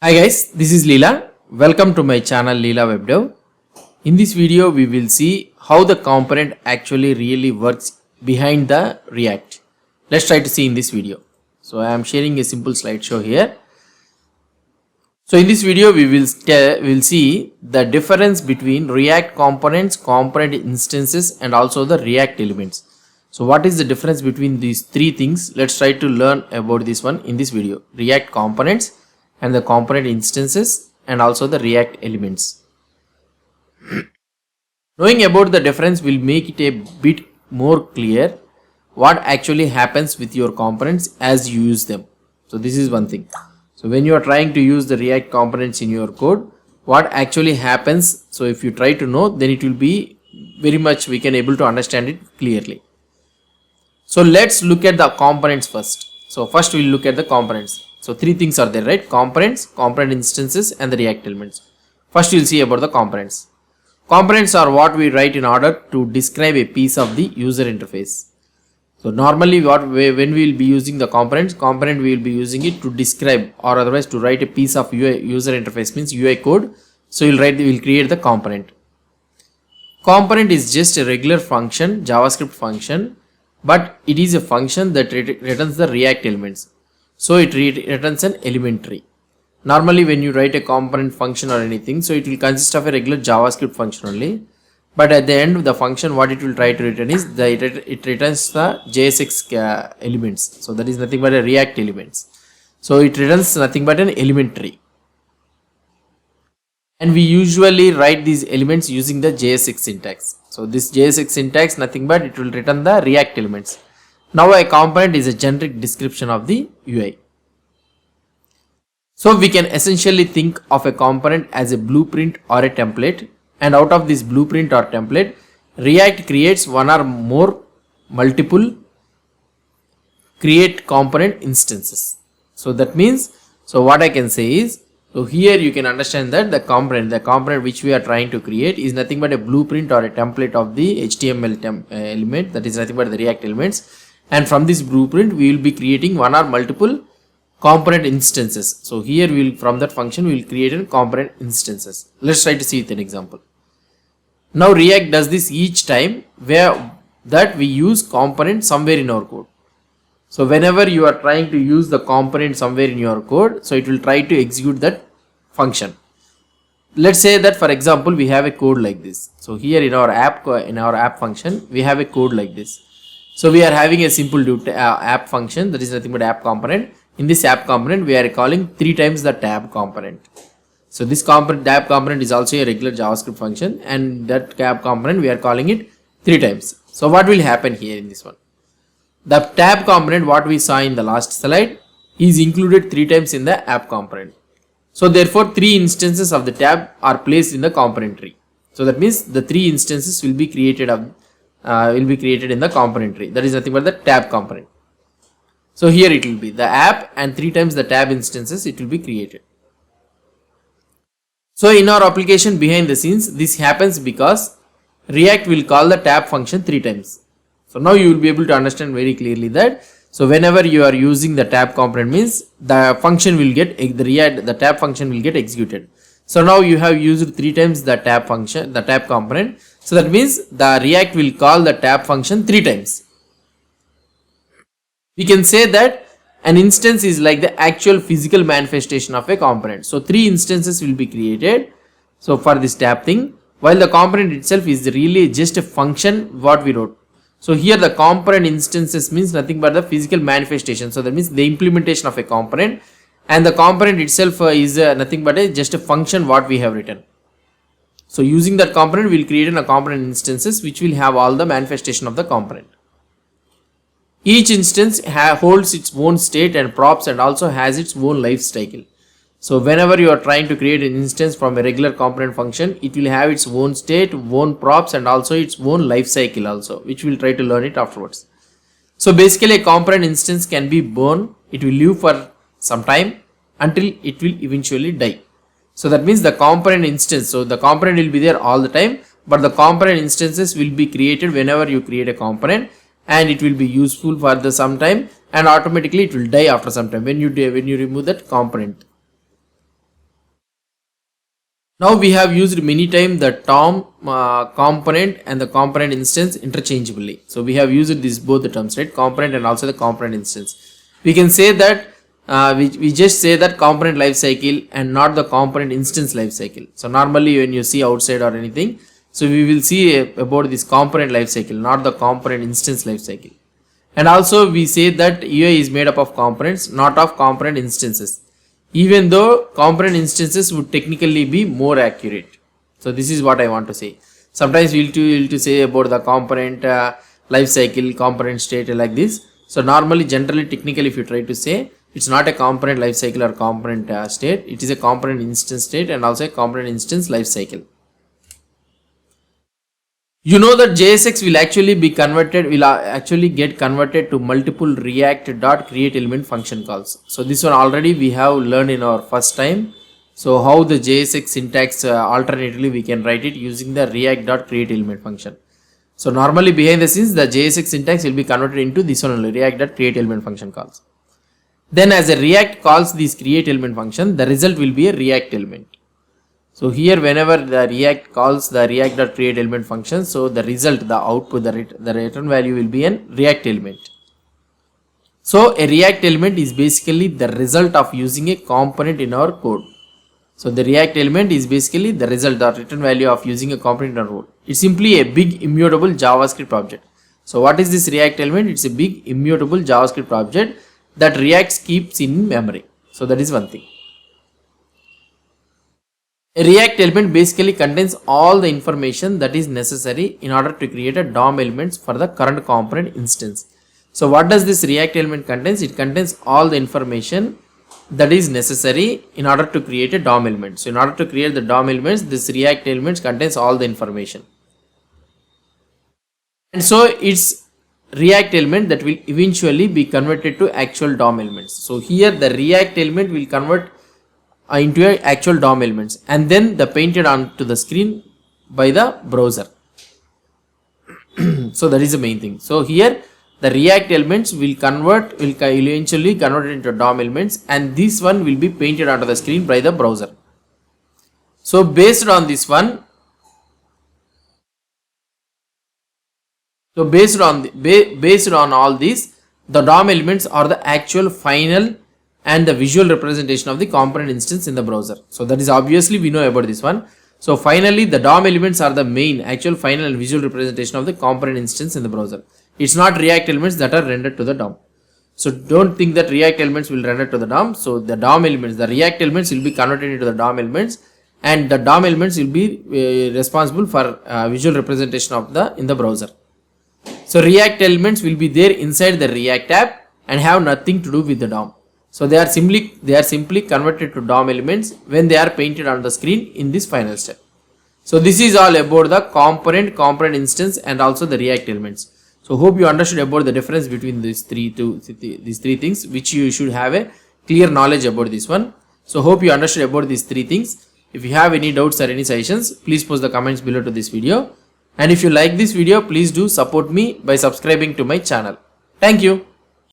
Hi guys, this is Leela. Welcome to my channel Leela WebDev. In this video, we will see how the component actually really works behind the React. Let's try to see in this video. So I am sharing a simple slideshow here. So in this video, we will see the difference between React components, component instances, and also the React elements. So what is the difference between these three things? Let's try to learn about this one in this video. React components and the component instances and also the React elements. Knowing about the difference will make it a bit more clear what actually happens with your components as you use them. So this is one thing. So when you are trying to use the React components in your code, what actually happens, so if you try to know, then it will be very much we can able to understand it clearly. So let's look at the components first. So first we'll look at the components. So three things are there, right? Components, component instances, and the React elements. First we'll see about the components. Components are what we write in order to describe a piece of the user interface. So normally when we will be using the component we will be using it to describe or otherwise to write a piece of UI user interface, means UI code. So we'll create the component. Component is just a regular function, JavaScript function, but it is a function that returns the React elements. So it returns an elementary. Normally when you write a component function or anything, so it will consist of a regular JavaScript function only. But at the end of the function, what it will try to return is it returns the JSX elements. So that is nothing but a React elements. So it returns nothing but an elementary. And we usually write these elements using the JSX syntax. So this JSX syntax nothing but it will return the React elements. Now a component is a generic description of the UI. So we can essentially think of a component as a blueprint or a template, and out of this blueprint or template, React creates one or more multiple create component instances. So that means, so what I can say is, so here you can understand that the component which we are trying to create is nothing but a blueprint or a template of the HTML element, that is nothing but the React elements. And from this blueprint, we will be creating one or multiple component instances. So here from that function we will create a component instances. Let's try to see with an example. Now React does this each time that we use component somewhere in our code. So whenever you are trying to use the component somewhere in your code, so it will try to execute that function. Let's say that for example we have a code like this. So here in our app function we have a code like this. So we are having a simple app function, that is nothing but app component. In this app component we are calling 3 times the tab component. So this tab component is also a regular JavaScript function, and that tab component we are calling it 3 times. So what will happen here in this one? The tab component what we saw in the last slide is included 3 times in the app component. So therefore 3 instances of the tab are placed in the component tree. So that means the 3 instances will be created in the component tree. That is nothing but the tab component. So here it will be the app and 3 times the tab instances it will be created. So in our application behind the scenes, this happens because React will call the tab function 3 times. So now you will be able to understand very clearly that, so whenever you are using the tab component means the function will get the tab function will get executed. So now you have used 3 times the tab function, the tab component. So that means the React will call the tab function 3 times. We can say that an instance is like the actual physical manifestation of a component. So 3 instances will be created. So for this tab thing, while the component itself is really just a function what we wrote. So here the component instances means nothing but the physical manifestation. So that means the implementation of a component, and the component itself is nothing but just a function what we have written. So using that component we will create a component instances which will have all the manifestation of the component. Each instance holds its own state and props and also has its own life cycle. So whenever you are trying to create an instance from a regular component function, it will have its own state, own props, and also its own life cycle also, which we'll try to learn it afterwards. So basically a component instance can be born, it will live for some time until it will eventually die. So that means the component instance, so the component will be there all the time, but the component instances will be created whenever you create a component, and it will be useful for some time, and automatically it will die after some time when you remove that component. Now we have used many times the term component and the component instance interchangeably. So we have used these both the terms, right? Component and also the component instance. We can say that we just say that component lifecycle and not the component instance lifecycle. So normally when you see outside or anything, so we will see about this component lifecycle, not the component instance lifecycle. And also we say that UI is made up of components, not of component instances. Even though component instances would technically be more accurate. So this is what I want to say. Sometimes we'll to say about the component life cycle, component state like this. So normally, generally, technically, if you try to say, it's not a component life cycle or component state. It is a component instance state and also a component instance life cycle. You know that JSX will actually be converted, will actually get converted to multiple react.createElement function calls. So this one already we have learned in our first time. So how the JSX syntax alternatively we can write it using the react.createElement function. So normally behind the scenes the JSX syntax will be converted into this one only, react.createElement function calls. Then as a React calls this createElement function, the result will be a React element. So here whenever the React calls the react.createElement function, so the result, the output, the return value will be an React element. So a React element is basically the result of using a component in our code. So the React element is basically the result, the return value of using a component in our code. It's simply a big immutable JavaScript object. So what is this React element? It's a big immutable JavaScript object that React keeps in memory. So that is one thing. A React element basically contains all the information that is necessary in order to create a DOM elements for the current component instance. So what does this React element contains? It contains all the information that is necessary in order to create a DOM element. So in order to create the DOM elements, this React elements contains all the information. And so it's React element that will eventually be converted to actual DOM elements. So here the React element will convert into actual DOM elements and then the painted onto the screen by the browser. So that is the main thing. So here the React elements will eventually convert it into DOM elements and this one will be painted onto the screen by the browser. So based on this one, based on all these, the DOM elements are the actual final and the visual representation of the component instance in the browser. So that is obviously we know about this one. So finally the DOM elements are the main actual final and visual representation of the component instance in the browser. It's not React elements that are rendered to the DOM. So don't think that React elements will render to the DOM. So the DOM elements, the React elements will be converted into the DOM elements and the DOM elements will be responsible for visual representation of in the browser. So React elements will be there inside the React app and have nothing to do with the DOM. So they are simply converted to DOM elements when they are painted on the screen in this final step. So this is all about the component instance and also the React elements. So hope you understood about the difference between these three things, which you should have a clear knowledge about this one. So hope you understood about these three things. If you have any doubts or any suggestions, please post the comments below to this video. And if you like this video, please do support me by subscribing to my channel. Thank you.